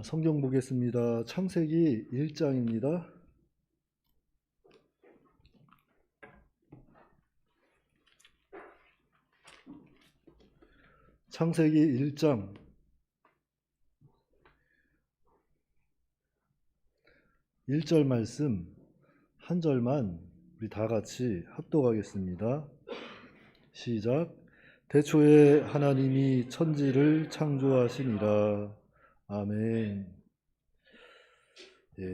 성경 보겠습니다. 창세기 1장입니다. 창세기 1장 1절 말씀 한 절만 우리 다 같이 합독하겠습니다. 시작. 태초에 하나님이 천지를 창조하시니라. 아멘.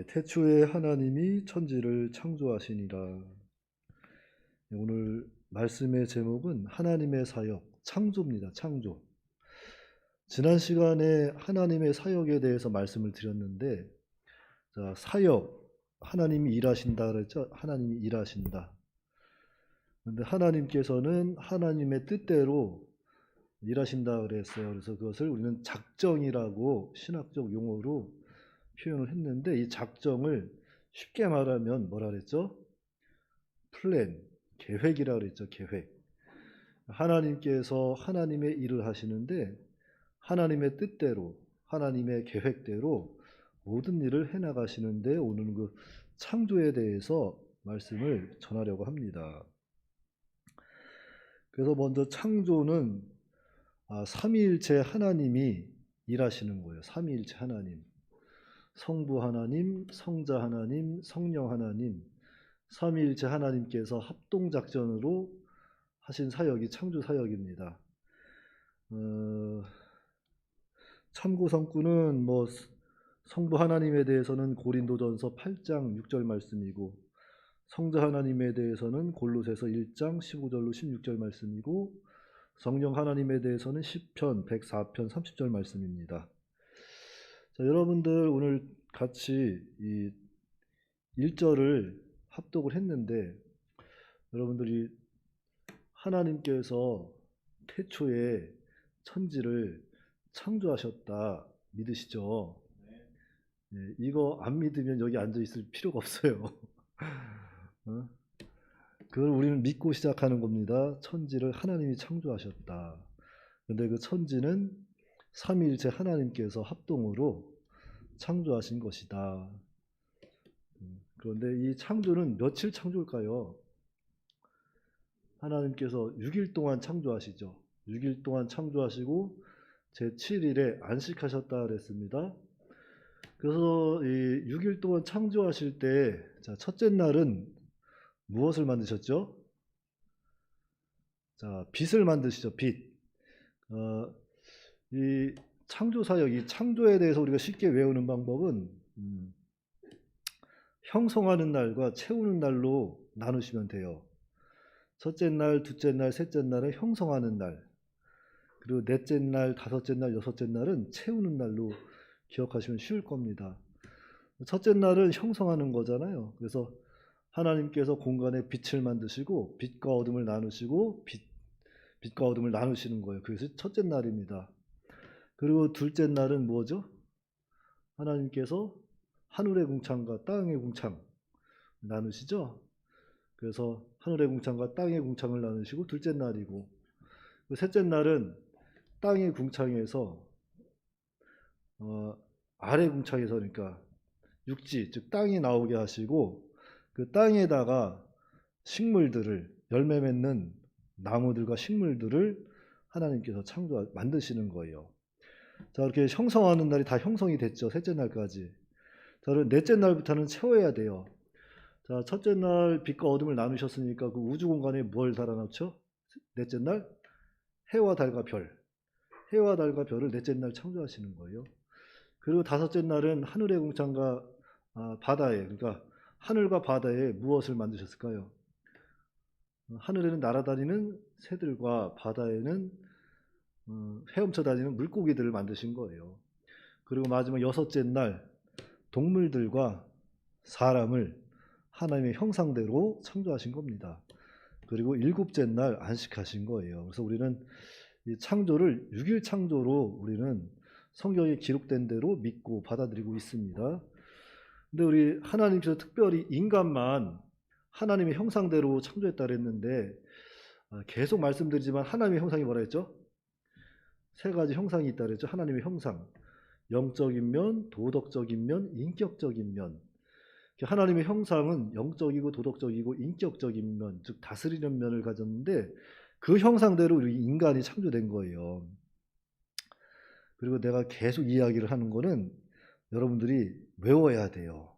태초에 하나님이 천지를 창조하시니라. 오늘 말씀의 제목은 하나님의 사역, 창조입니다. 창조. 지난 시간에 하나님의 사역에 대해서 말씀을 드렸는데, 자, 사역, 하나님이 일하신다 그랬죠? 하나님이 일하신다. 그런데 하나님께서는 하나님의 뜻대로 일하신다 그랬어요. 그래서 그것을 우리는 작정이라고 신학적 용어로 표현을 했는데, 이 작정을 쉽게 말하면 뭐라 그랬죠? 플랜, 계획이라 그랬죠. 계획. 하나님께서 하나님의 일을 하시는데 하나님의 뜻대로, 하나님의 계획대로 모든 일을 해나가시는데 오는 그 창조에 대해서 말씀을 전하려고 합니다. 그래서 먼저 창조는 삼위일체 하나님이 일하시는 거예요. 삼위일체 하나님. 성부 하나님, 성자 하나님, 성령 하나님, 삼위일체 하나님께서 합동작전으로 하신 사역이 창조 사역입니다. 참고 성구는 성부 하나님에 대해서는 고린도전서 8장 6절 말씀이고, 성자 하나님에 대해서는 골로새서 1장 15절로 16절 말씀이고, 성령 하나님에 대해서는 시편 104편 30절 말씀입니다. 자, 여러분들 오늘 같이 이 1절을 합독을 했는데, 여러분들이 하나님께서 태초에 천지를 창조하셨다 믿으시죠? 네, 이거 안 믿으면 여기 앉아 있을 필요가 없어요. 그걸 우리는 믿고 시작하는 겁니다. 천지를 하나님이 창조하셨다. 그런데 그 천지는 삼위일체 하나님께서 합동으로 창조하신 것이다. 그런데 이 창조는 며칠 창조일까요? 하나님께서 6일 동안 창조하시죠. 6일 동안 창조하시고 제7일에 안식하셨다 그랬습니다. 그래서 이 6일 동안 창조하실 때, 자, 첫째 날은 무엇을 만드셨죠? 자, 빛을 만드시죠. 빛. 이 창조 사역, 이 창조에 대해서 우리가 쉽게 외우는 방법은 형성하는 날과 채우는 날로 나누시면 돼요. 첫째 날, 둘째 날, 셋째 날은 형성하는 날, 그리고 넷째 날, 다섯째 날, 여섯째 날은 채우는 날로 기억하시면 쉬울 겁니다. 첫째 날은 형성하는 거잖아요. 그래서 하나님께서 공간에 빛을 만드시고 빛과 어둠을 나누시고 빛과 어둠을 나누시는 거예요. 그래서 첫째 날입니다. 그리고 둘째 날은 뭐죠? 하나님께서 하늘의 궁창과 땅의 궁창 나누시죠. 그래서 하늘의 궁창과 땅의 궁창을 나누시고 둘째 날이고, 셋째 날은 땅의 궁창에서 아래 궁창에서, 그러니까 육지, 즉 땅이 나오게 하시고 그 땅에다가 식물들을, 열매 맺는 나무들과 식물들을 하나님께서 만드시는 거예요. 자, 이렇게 형성하는 날이 다 형성이 됐죠. 셋째 날까지. 자, 그럼 넷째 날부터는 채워야 돼요. 자, 첫째 날 빛과 어둠을 나누셨으니까 그 우주 공간에 뭘 달아놓죠? 넷째 날 해와 달과 별. 해와 달과 별을 넷째 날 창조하시는 거예요. 그리고 다섯째 날은 하늘의 궁창과 바다에, 그러니까 하늘과 바다에 무엇을 만드셨을까요? 하늘에는 날아다니는 새들과 바다에는 헤엄쳐 다니는 물고기들을 만드신 거예요. 그리고 마지막 여섯째 날 동물들과 사람을 하나님의 형상대로 창조하신 겁니다. 그리고 일곱째 날 안식하신 거예요. 그래서 우리는 이 창조를 6일 창조로 우리는 성경에 기록된 대로 믿고 받아들이고 있습니다. 근데 우리 하나님께서 특별히 인간만 하나님의 형상대로 창조했다 그랬는데, 계속 말씀드리지만 하나님의 형상이 뭐라 했죠? 세 가지 형상이 있다 그랬죠. 하나님의 형상. 영적인 면, 도덕적인 면, 인격적인 면. 하나님의 형상은 영적이고 도덕적이고 인격적인 면, 즉 다스리는 면을 가졌는데 그 형상대로 우리 인간이 창조된 거예요. 그리고 내가 계속 이야기를 하는 거는 여러분들이 외워야 돼요.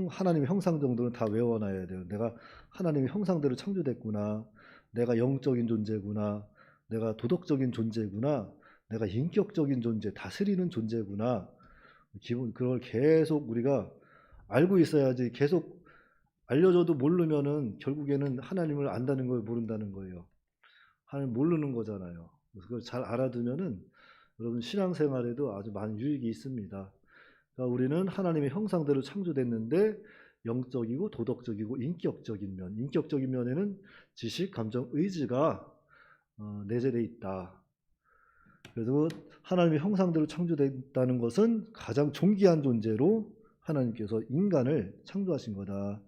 하나님의 형상 정도는 다 외워놔야 돼요. 내가 하나님의 형상대로 창조됐구나. 내가 영적인 존재구나. 내가 도덕적인 존재구나. 내가 인격적인 존재, 다스리는 존재구나. 그걸 계속 우리가 알고 있어야지. 계속 알려줘도 모르면은 결국에는 하나님을 안다는 걸 모른다는 거예요. 하나님 모르는 거잖아요. 그래서 그걸 잘 알아두면은 여러분 신앙생활에도 아주 많은 유익이 있습니다. 그러니까 우리는 하나님의 형상대로 창조됐는데 영적이고 도덕적이고 인격적인 면, 인격적인 면에는 지식, 감정, 의지가 내재되어 있다. 그래서 하나님의 형상대로 창조됐다는 것은 가장 존귀한 존재로 하나님께서 인간을 창조하신 거다.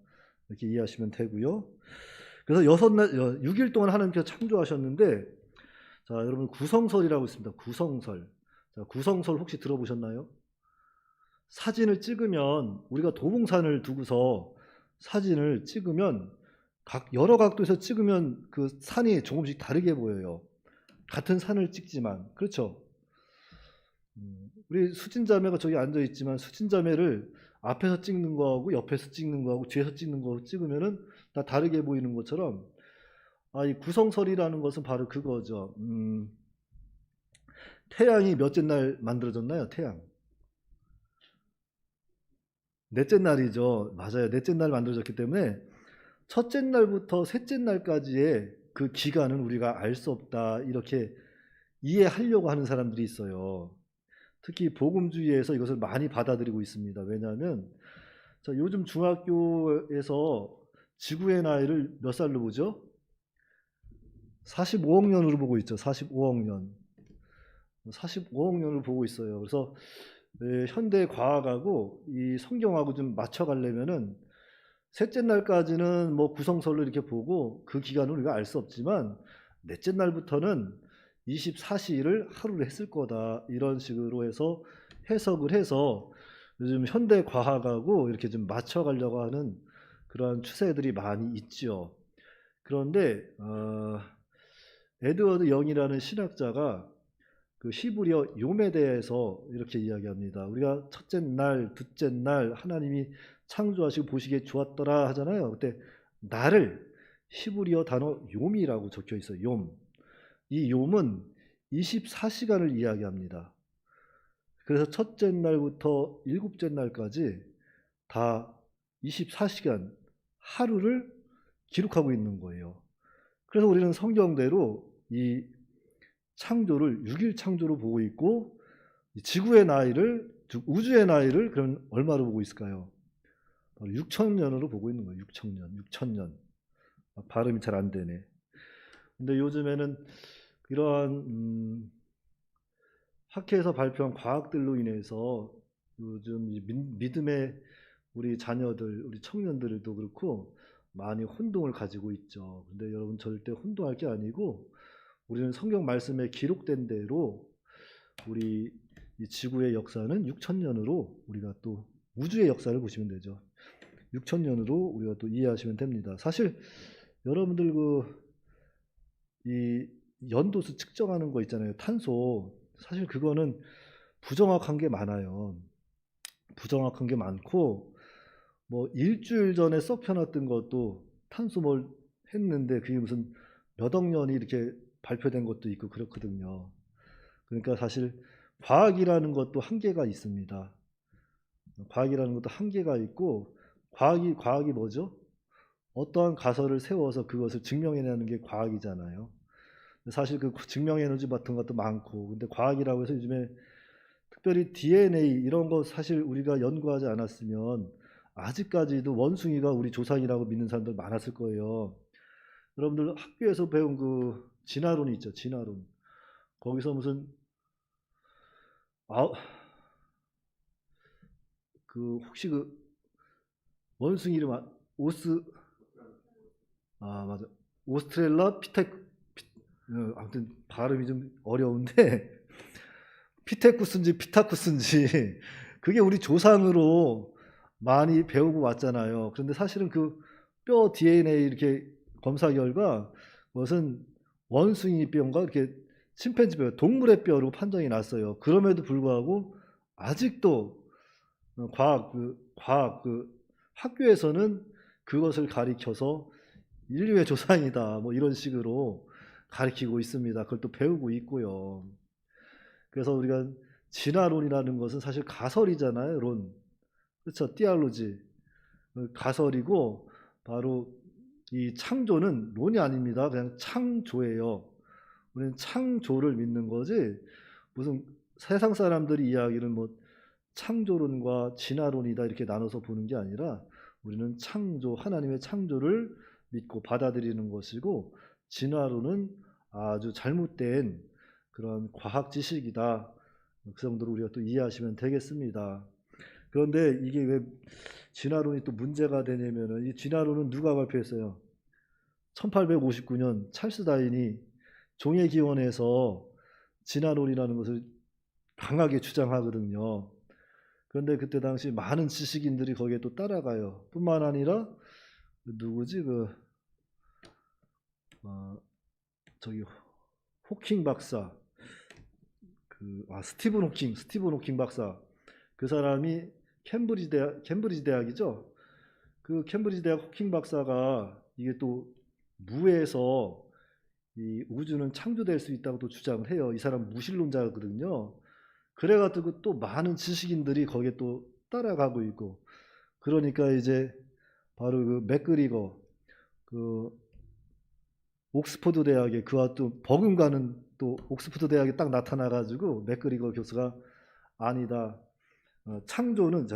이렇게 이해하시면 되고요. 그래서 6일 동안 하나님께서 창조하셨는데, 자, 여러분 구성설이라고 있습니다. 구성설. 자, 구성설 혹시 들어보셨나요? 사진을 찍으면 우리가 도봉산을 두고서 사진을 찍으면 여러 각도에서 찍으면 그 산이 조금씩 다르게 보여요. 같은 산을 찍지만. 그렇죠? 우리 수진자매가 저기 앉아 있지만 수진자매를 앞에서 찍는 거하고 옆에서 찍는 거하고 뒤에서 찍는 거 찍으면은 다 다르게 보이는 것처럼, 이 구성설이라는 것은 바로 그거죠. 태양이 몇째 날 만들어졌나요? 태양. 넷째 날이죠. 맞아요. 넷째 날 만들어졌기 때문에 첫째 날부터 셋째 날까지의 그 기간은 우리가 알 수 없다. 이렇게 이해하려고 하는 사람들이 있어요. 특히 복음주의에서 이것을 많이 받아들이고 있습니다. 왜냐하면 요즘 중학교에서 지구의 나이를 몇 살로 보죠? 45억 년으로 보고 있죠. 45억 년. 45억 년을 보고 있어요. 그래서 현대 과학하고 이 성경하고 좀 맞춰가려면은 셋째 날까지는 뭐 구성설로 이렇게 보고 그 기간을 우리가 알 수 없지만 넷째 날부터는 24시를 하루를 했을 거다. 이런 식으로 해서 해석을 해서 요즘 현대 과학하고 이렇게 좀 맞춰가려고 하는 그러한 추세들이 많이 있죠. 그런데 에드워드 영이라는 신학자가 그 히브리어 욤에 대해서 이렇게 이야기합니다. 우리가 첫째 날, 둘째 날 하나님이 창조하시고 보시기에 좋았더라 하잖아요. 그때 날을 히브리어 단어 욤이라고 적혀 있어요. 욤. 이 욤은 24시간을 이야기합니다. 그래서 첫째 날부터 일곱째 날까지 다 24시간 하루를 기록하고 있는 거예요. 그래서 우리는 성경대로 이 창조를 6일 창조로 보고 있고, 지구의 나이를, 즉 우주의 나이를 그럼 얼마로 보고 있을까요? 6천년으로 보고 있는 거예요. 6천년. 발음이 잘 안 되네. 근데 요즘에는 이러한 학회에서 발표한 과학들로 인해서 요즘 믿음의 우리 자녀들, 우리 청년들도 그렇고 많이 혼동을 가지고 있죠. 근데 여러분 절대 혼동할 게 아니고 우리는 성경 말씀에 기록된 대로 우리 이 지구의 역사는 6천년으로 우리가 또 우주의 역사를 보시면 되죠. 6천년으로 우리가 또 이해하시면 됩니다. 사실 여러분들 이 연도수 측정하는 거 있잖아요. 탄소. 사실 그거는 부정확한 게 많아요. 부정확한 게 많고 뭐 일주일 전에 썩 펴놨던 것도 탄소 뭘 했는데 그게 무슨 몇 억 년이 이렇게 발표된 것도 있고 그렇거든요. 그러니까 사실 과학이라는 것도 한계가 있습니다. 과학이라는 것도 한계가 있고 과학이 뭐죠? 어떠한 가설을 세워서 그것을 증명해내는 게 과학이잖아요. 사실 그 증명에너지 같은 것도 많고, 근데 과학이라고 해서 요즘에 특별히 DNA 이런 거 사실 우리가 연구하지 않았으면 아직까지도 원숭이가 우리 조상이라고 믿는 사람들 많았을 거예요. 여러분들 학교에서 배운 그 진화론이 있죠. 진화론. 거기서 무슨 혹시 그 원숭이 이름 맞아. 오스트렐라 아무튼 발음이 좀 어려운데 피테쿠스인지 피타쿠스인지 그게 우리 조상으로 많이 배우고 왔잖아요. 그런데 사실은 그 뼈 DNA 이렇게 검사 결과 그것은 원숭이 뼈인가 이렇게 침팬지 뼈, 동물의 뼈로 판정이 났어요. 그럼에도 불구하고 아직도 과학 학교에서는 그것을 가리켜서 인류의 조상이다 뭐 이런 식으로 가리키고 있습니다. 그걸 또 배우고 있고요. 그래서 우리가 진화론이라는 것은 사실 가설이잖아요. 론. 그렇죠. 띠알로지. 가설이고 바로 이 창조는 론이 아닙니다. 그냥 창조예요. 우리는 창조를 믿는 거지 무슨 세상 사람들이 이야기는 뭐 창조론과 진화론이다 이렇게 나눠서 보는 게 아니라 우리는 창조, 하나님의 창조를 믿고 받아들이는 것이고 진화론은 아주 잘못된 그런 과학 지식이다. 그 정도로 우리가 또 이해하시면 되겠습니다. 그런데 이게 왜 진화론이 또 문제가 되냐면은 이 진화론은 누가 발표했어요? 1859년 찰스 다윈이 종의 기원에서 진화론이라는 것을 강하게 주장하거든요. 그런데 그때 당시 많은 지식인들이 거기에 또 따라가요. 뿐만 아니라 누구지 저기 호킹 박사, 스티븐 호킹 박사. 그 사람이 캠브리지 대학이죠. 그 캠브리지 대학 호킹 박사가 이게 또 무에서 이 우주는 창조될 수 있다고 또 주장을 해요. 이 사람 무신론자거든요. 그래가지고 또 많은 지식인들이 거기에 또 따라가고 있고, 그러니까 이제 바로 그 맥그리거 그 옥스퍼드 대학에 그와 또 버금가는 또 옥스퍼드 대학에 딱 나타나가지고 맥그리거 교수가 아니다. 창조는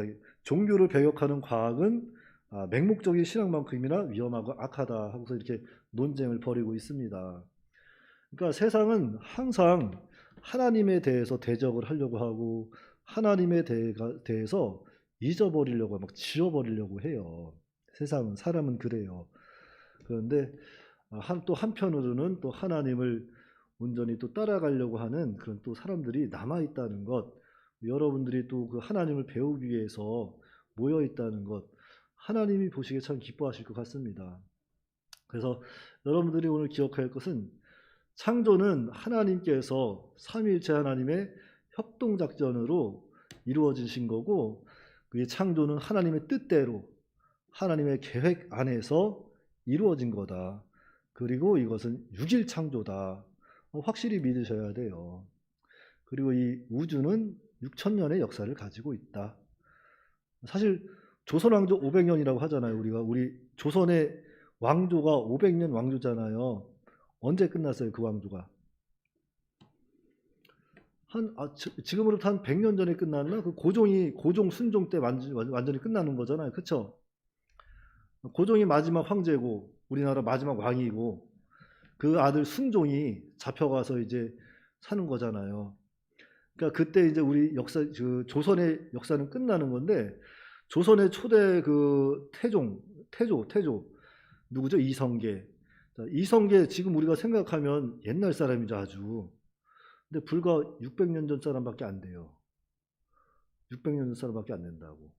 종교를 배격하는 과학은 맹목적인 신앙만큼이나 위험하고 악하다 하고서 이렇게 논쟁을 벌이고 있습니다. 그러니까 세상은 항상 하나님에 대해서 대적을 하려고 하고 하나님에 대해서 잊어버리려고 막 지워버리려고 해요. 세상은 사람은 그래요. 그런데 또 한편으로는 또 하나님을 온전히 또 따라가려고 하는 그런 또 사람들이 남아 있다는 것, 여러분들이 또 그 하나님을 배우기 위해서 모여 있다는 것, 하나님이 보시기에 참 기뻐하실 것 같습니다. 그래서 여러분들이 오늘 기억할 것은 창조는 하나님께서 삼위일체 하나님의 협동작전으로 이루어지신 거고, 그 창조는 하나님의 뜻대로 하나님의 계획 안에서 이루어진 거다. 그리고 이것은 육일 창조다. 확실히 믿으셔야 돼요. 그리고 이 우주는 6천년의 역사를 가지고 있다. 사실 조선 왕조 500년이라고 하잖아요. 우리 조선의 왕조가 500년 왕조잖아요. 언제 끝났어요, 그 왕조가? 지금으로부터 한 100년 전에 끝났나? 그 고종 순종 때 완전히 끝나는 거잖아요. 그쵸? 고종이 마지막 황제고 우리나라 마지막 왕이고 그 아들 순종이 잡혀가서 이제 사는 거잖아요. 그러니까 그때 이제 우리 그 조선의 역사는 끝나는 건데, 조선의 초대 그 태조 누구죠? 이성계. 이성계 지금 우리가 생각하면 옛날 사람이죠, 아주. 근데 불과 600년 전 사람밖에 안 돼요. 600년 전 사람밖에 안 된다고.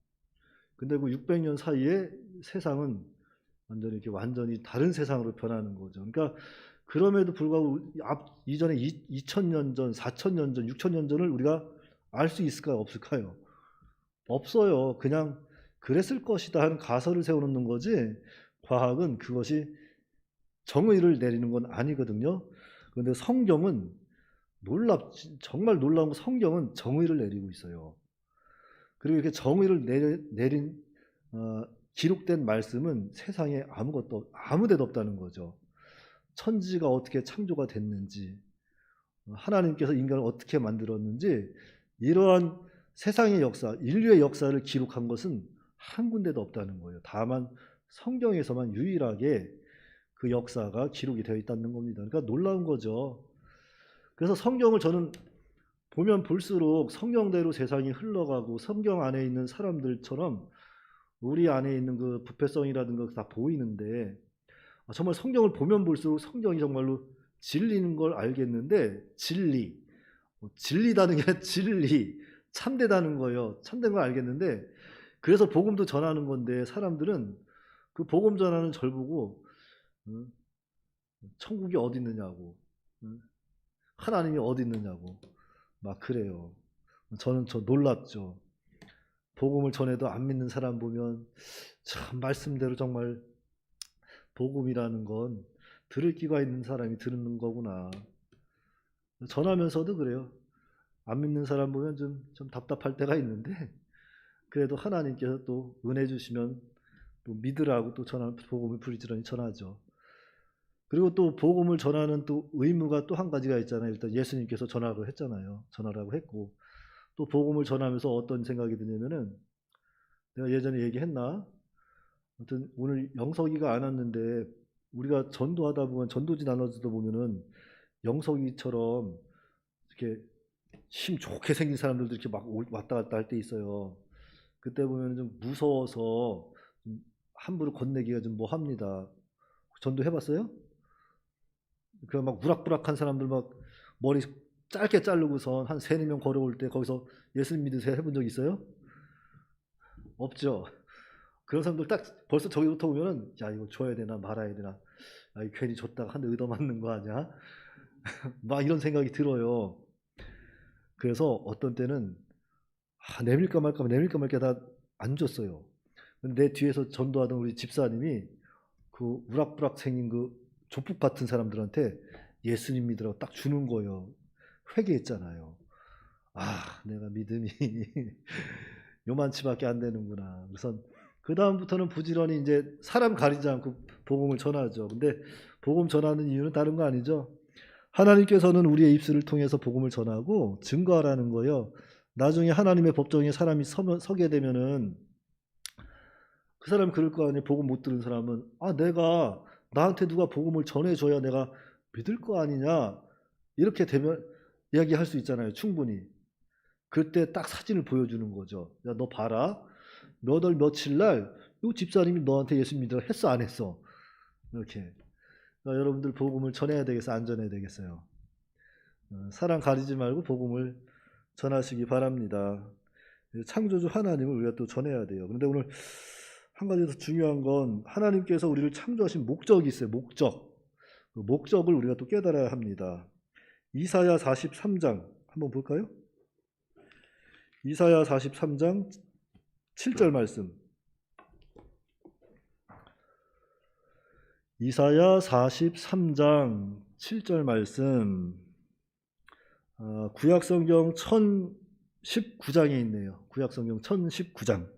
근데 그 600년 사이에 세상은 완전히 다른 세상으로 변하는 거죠. 그러니까 그럼에도 불구하고 이전에 2000년 전, 4000년 전, 6000년 전을 우리가 알 수 있을까요? 없을까요? 없어요. 그냥 그랬을 것이다 하는 가설을 세워놓는 거지, 과학은 그것이 정의를 내리는 건 아니거든요. 그런데 성경은 정말 놀라운 거, 성경은 정의를 내리고 있어요. 그리고 이렇게 정의를 내린 기록된 말씀은 세상에 아무 데도 없다는 거죠. 천지가 어떻게 창조가 됐는지, 하나님께서 인간을 어떻게 만들었는지, 이러한 세상의 역사, 인류의 역사를 기록한 것은 한 군데도 없다는 거예요. 다만 성경에서만 유일하게 그 역사가 기록이 되어 있다는 겁니다. 그러니까 놀라운 거죠. 그래서 성경을 저는 보면 볼수록 성경대로 세상이 흘러가고 성경 안에 있는 사람들처럼 우리 안에 있는 그 부패성이라든가 다 보이는데, 정말 성경을 보면 볼수록 성경이 정말로 진리인 걸 알겠는데, 진리, 진리다는 게 진리, 참되다는 거예요. 참된 걸 알겠는데 그래서 복음도 전하는 건데 사람들은 그 복음 전하는 절 보고 천국이 어디 있느냐고, 하나님이 어디 있느냐고 막 그래요. 저는 놀랐죠. 복음을 전해도 안 믿는 사람 보면 참 말씀대로 정말 복음이라는 건 들을 귀가 있는 사람이 듣는 거구나. 전하면서도 그래요. 안 믿는 사람 보면 좀 답답할 때가 있는데 그래도 하나님께서 또 은혜 주시면 또 믿으라고 또 복음을 부지런히 전하죠. 그리고 또 복음을 전하는 또 의무가 또 한 가지가 있잖아요. 일단 예수님께서 전하라고 했잖아요. 전하라고 했고 또 복음을 전하면서 어떤 생각이 드냐면은 내가 예전에 얘기했나? 아무튼 오늘 영석이가 안 왔는데 우리가 전도하다 보면 전도지 나눠주다 보면은 영석이처럼 이렇게 힘 좋게 생긴 사람들도 이렇게 막 왔다 갔다 할 때 있어요. 그때 보면 좀 무서워서 좀 함부로 건네기가 좀 뭐합니다. 전도 해봤어요? 그냥 막 우락부락한 사람들 막 머리 짧게 자르고선 한 3-4명 걸어올 때 거기서 예수님 믿으세요 해본 적 있어요? 없죠. 그런 사람들 딱 벌써 저기부터 오면은 야 이거 줘야 되나 말아야 되나, 아 이거 괜히 줬다가 한 대 얻어맞는 거 아니야? 막 이런 생각이 들어요. 그래서 어떤 때는 내밀까 말까 내밀까 말까 다 안 줬어요. 근데 내 뒤에서 전도하던 우리 집사님이 그 우락부락 생긴 그 조폭 같은 사람들한테 예수님 믿으라고 딱 주는 거예요. 회개했잖아요. 아 내가 믿음이 요만치밖에 안 되는구나. 그래서 그 다음부터는 부지런히 이제 사람 가리지 않고 복음을 전하죠. 근데 복음 전하는 이유는 다른 거 아니죠. 하나님께서는 우리의 입술을 통해서 복음을 전하고 증거하라는 거예요. 나중에 하나님의 법정에 사람이 서게 되면은 그 사람이 그럴 거 아니에요. 복음 못 들은 사람은 내가 나한테 누가 복음을 전해줘야 내가 믿을 거 아니냐 이렇게 되면 이야기할 수 있잖아요. 충분히. 그때 딱 사진을 보여주는 거죠. 야 너 봐라. 몇 월 며칠 날 이 집사님이 너한테 예수 믿으라 했어 안 했어. 이렇게. 그러니까 여러분들 복음을 전해야 되겠어요? 안 전해야 되겠어요? 사람 가리지 말고 복음을 전하시기 바랍니다. 창조주 하나님을 우리가 또 전해야 돼요. 그런데 오늘 한 가지 더 중요한 건 하나님께서 우리를 창조하신 목적이 있어요. 목적. 그 목적을 우리가 또 깨달아야 합니다. 이사야 43장 한번 볼까요? 이사야 43장 7절 말씀. 이사야 43장 7절 말씀. 구약성경 1019장에 있네요. 구약성경 1019장.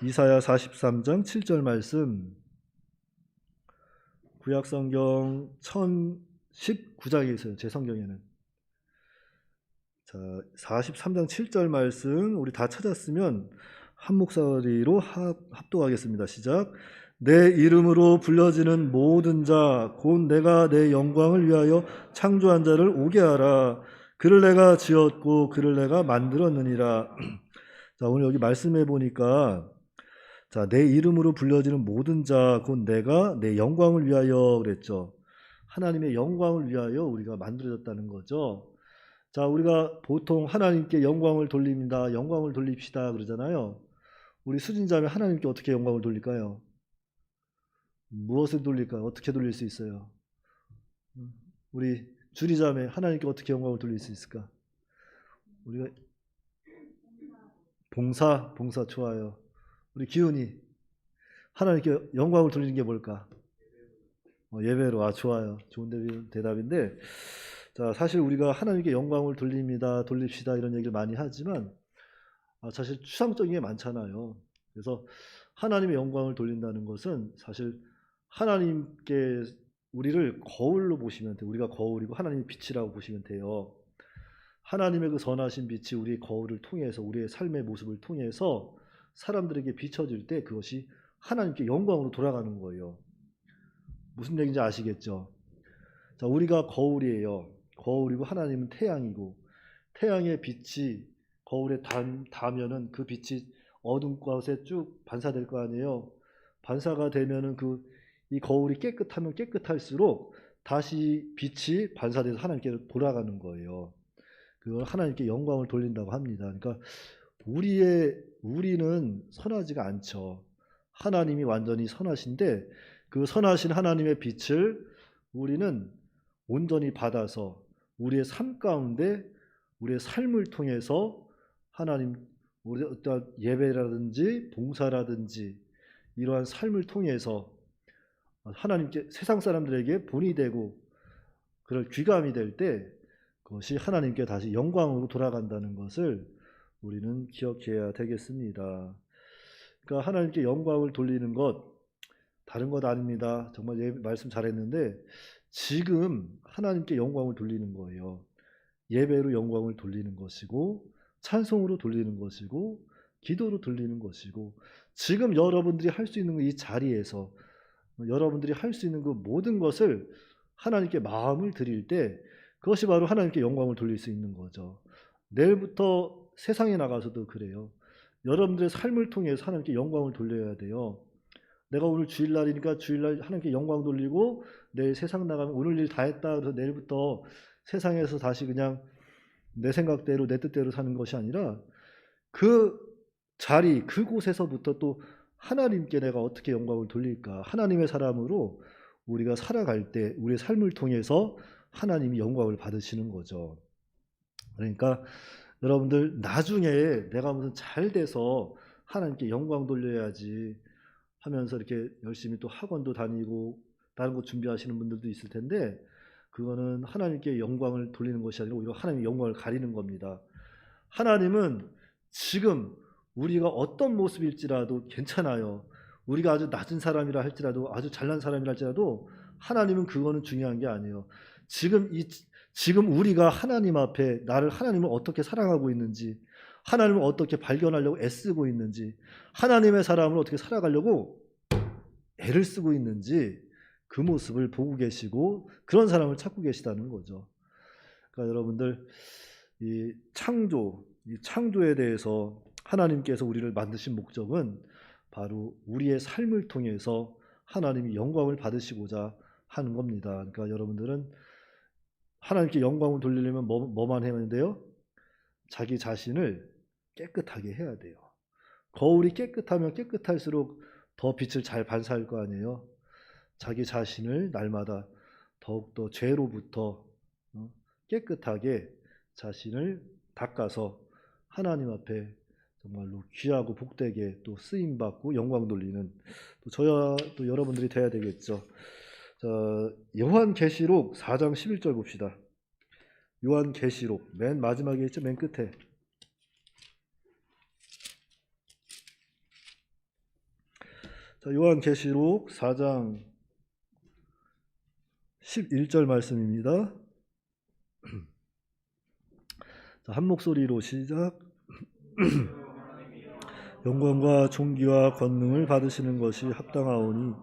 이사야 43장 7절 말씀. 구약성경 1019장에 있어요. 제 성경에는. 자, 43장 7절 말씀 우리 다 찾았으면 한 목소리로 합독하겠습니다. 시작. 내 이름으로 불려지는 모든 자 곧 내가 내 영광을 위하여 창조한 자를 오게 하라. 그를 내가 지었고 그를 내가 만들었느니라. 자, 오늘 여기 말씀해 보니까 자, 내 이름으로 불려지는 모든 자 곧 내가 내 영광을 위하여 그랬죠. 하나님의 영광을 위하여 우리가 만들어졌다는 거죠. 자, 우리가 보통 하나님께 영광을 돌립니다. 영광을 돌립시다 그러잖아요. 우리 수진자면 하나님께 어떻게 영광을 돌릴까요? 무엇을 돌릴까요? 어떻게 돌릴 수 있어요? 우리 주리자매 하나님께 어떻게 영광을 돌릴 수 있을까? 우리가 봉사 좋아요. 우리 기훈이 하나님께 영광을 돌리는 게 뭘까? 예배로. 좋아요. 좋은 대답인데 자, 사실 우리가 하나님께 영광을 돌립시다 이런 얘기를 많이 하지만 사실 추상적인 게 많잖아요. 그래서 하나님의 영광을 돌린다는 것은 사실 하나님께 우리를 거울로 보시면 돼요. 우리가 거울이고 하나님이 빛이라고 보시면 돼요. 하나님의 그 선하신 빛이 우리의 거울을 통해서 우리의 삶의 모습을 통해서 사람들에게 비춰질 때 그것이 하나님께 영광으로 돌아가는 거예요. 무슨 얘기인지 아시겠죠? 자, 우리가 거울이에요. 거울이고 하나님은 태양이고 태양의 빛이 거울에 닿으면은 그 빛이 어두운 곳에 쭉 반사될 거 아니에요. 반사가 되면은 이 거울이 깨끗하면 깨끗할수록 다시 빛이 반사돼서 하나님께 돌아가는 거예요. 그걸 하나님께 영광을 돌린다고 합니다. 그러니까 우리는 선하지가 않죠. 하나님이 완전히 선하신데 그 선하신 하나님의 빛을 우리는 온전히 받아서 우리의 삶 가운데 우리의 삶을 통해서 하나님 우리의 어떤 예배라든지 봉사라든지 이러한 삶을 통해서 하나님께 세상 사람들에게 본이 되고 그럴 귀감이 될 때 그것이 하나님께 다시 영광으로 돌아간다는 것을 우리는 기억해야 되겠습니다. 그러니까 하나님께 영광을 돌리는 것 다른 것 아닙니다. 정말 말씀 잘했는데 지금 하나님께 영광을 돌리는 거예요. 예배로 영광을 돌리는 것이고 찬송으로 돌리는 것이고 기도로 돌리는 것이고 지금 여러분들이 할 수 있는 이 자리에서 여러분들이 할 수 있는 그 모든 것을 하나님께 마음을 드릴 때 그것이 바로 하나님께 영광을 돌릴 수 있는 거죠. 내일부터 세상에 나가서도 그래요. 여러분들의 삶을 통해서 하나님께 영광을 돌려야 돼요. 내가 오늘 주일날이니까 주일날 하나님께 영광 돌리고 내일 세상 나가면 오늘 일 다 했다 그래서 내일부터 세상에서 다시 그냥 내 생각대로 내 뜻대로 사는 것이 아니라 그 자리 그곳에서부터 또 하나님께 내가 어떻게 영광을 돌릴까 하나님의 사람으로 우리가 살아갈 때 우리의 삶을 통해서 하나님이 영광을 받으시는 거죠. 그러니까 여러분들 나중에 내가 무슨 잘 돼서 하나님께 영광 돌려야지 하면서 이렇게 열심히 또 학원도 다니고 다른 거 준비하시는 분들도 있을 텐데 그거는 하나님께 영광을 돌리는 것이 아니라 오히려 하나님의 영광을 가리는 겁니다. 하나님은 지금 우리가 어떤 모습일지라도 괜찮아요. 우리가 아주 낮은 사람이라 할지라도 아주 잘난 사람이라 할지라도 하나님은 그거는 중요한 게 아니에요. 지금 우리가 하나님 앞에 나를 하나님을 어떻게 사랑하고 있는지 하나님을 어떻게 발견하려고 애쓰고 있는지 하나님의 사람을 어떻게 살아가려고 애를 쓰고 있는지 그 모습을 보고 계시고 그런 사람을 찾고 계시다는 거죠. 그러니까 여러분들 이 창조에 대해서 하나님께서 우리를 만드신 목적은 바로 우리의 삶을 통해서 하나님이 영광을 받으시고자 하는 겁니다. 그러니까 여러분들은 하나님께 영광을 돌리려면 뭐만 해야 되는데요? 자기 자신을 깨끗하게 해야 돼요. 거울이 깨끗하면 깨끗할수록 더 빛을 잘 반사할 거 아니에요. 자기 자신을 날마다 더욱더 죄로부터 깨끗하게 자신을 닦아서 하나님 앞에 정말로 귀하고 복되게 또 쓰임받고 영광 돌리는 또 저야 또 여러분들이 돼야 되겠죠. 자, 요한계시록 4장 11절 봅시다. 요한계시록 맨 마지막에 있죠. 맨 끝에. 자, 요한계시록 4장 11절 말씀입니다. 자, 한 목소리로 시작. 영광과 존귀와 권능을 받으시는 것이 합당하오니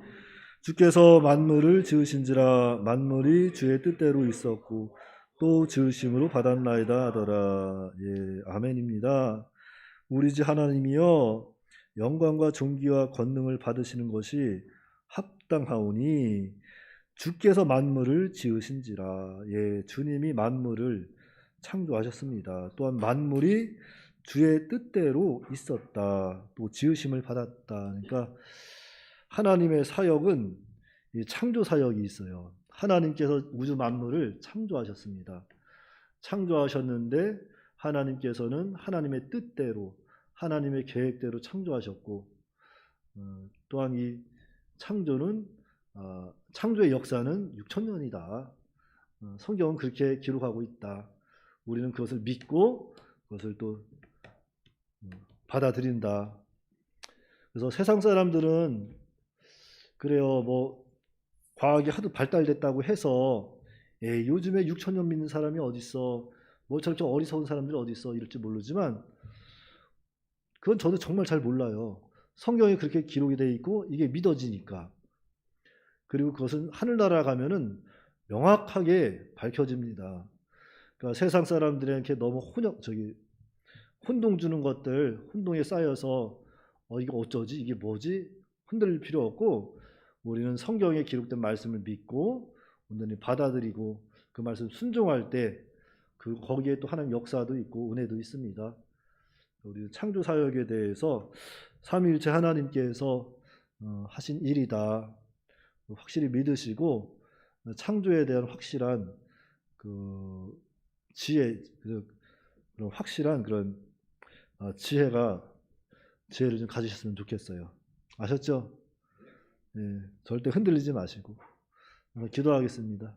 주께서 만물을 지으신지라 만물이 주의 뜻대로 있었고 또 지으심으로 받았나이다 하더라. 예, 아멘입니다. 우리 주 하나님이여 영광과 존귀와 권능을 받으시는 것이 합당하오니 주께서 만물을 지으신지라. 예, 주님이 만물을 창조하셨습니다. 또한 만물이 주의 뜻대로 있었다. 또 지으심을 받았다. 그러니까 하나님의 사역은 창조 사역이 있어요. 하나님께서 우주 만물을 창조하셨습니다. 창조하셨는데 하나님께서는 하나님의 뜻대로 하나님의 계획대로 창조하셨고 또한 이 창조의 역사는 6,000년이다. 성경은 그렇게 기록하고 있다. 우리는 그것을 믿고 그것을 또 받아들인다. 그래서 세상 사람들은 그래요. 뭐 과학이 하도 발달됐다고 해서 요즘에 6,000년 믿는 사람이 어디 있어? 뭐 저렇게 어리석은 사람들이 어디 있어? 이럴지 모르지만 그건 저도 정말 잘 몰라요. 성경에 그렇게 기록이 되어 있고 이게 믿어지니까. 그리고 그것은 하늘나라 가면은 명확하게 밝혀집니다. 그러니까 세상 사람들에게 너무 혼동 주는 것들, 혼동에 쌓여서 이거 어쩌지? 이게 뭐지? 흔들릴 필요 없고 우리는 성경에 기록된 말씀을 믿고 온전히 받아들이고 그 말씀 순종할 때 그 거기에 또 하나님 역사도 있고 은혜도 있습니다. 우리 창조 사역에 대해서 삼위일체 하나님께서 하신 일이다 확실히 믿으시고 창조에 대한 확실한 그 지혜 그런 확실한 그런 지혜를 좀 가지셨으면 좋겠어요. 아셨죠? 네, 절대 흔들리지 마시고 기도하겠습니다.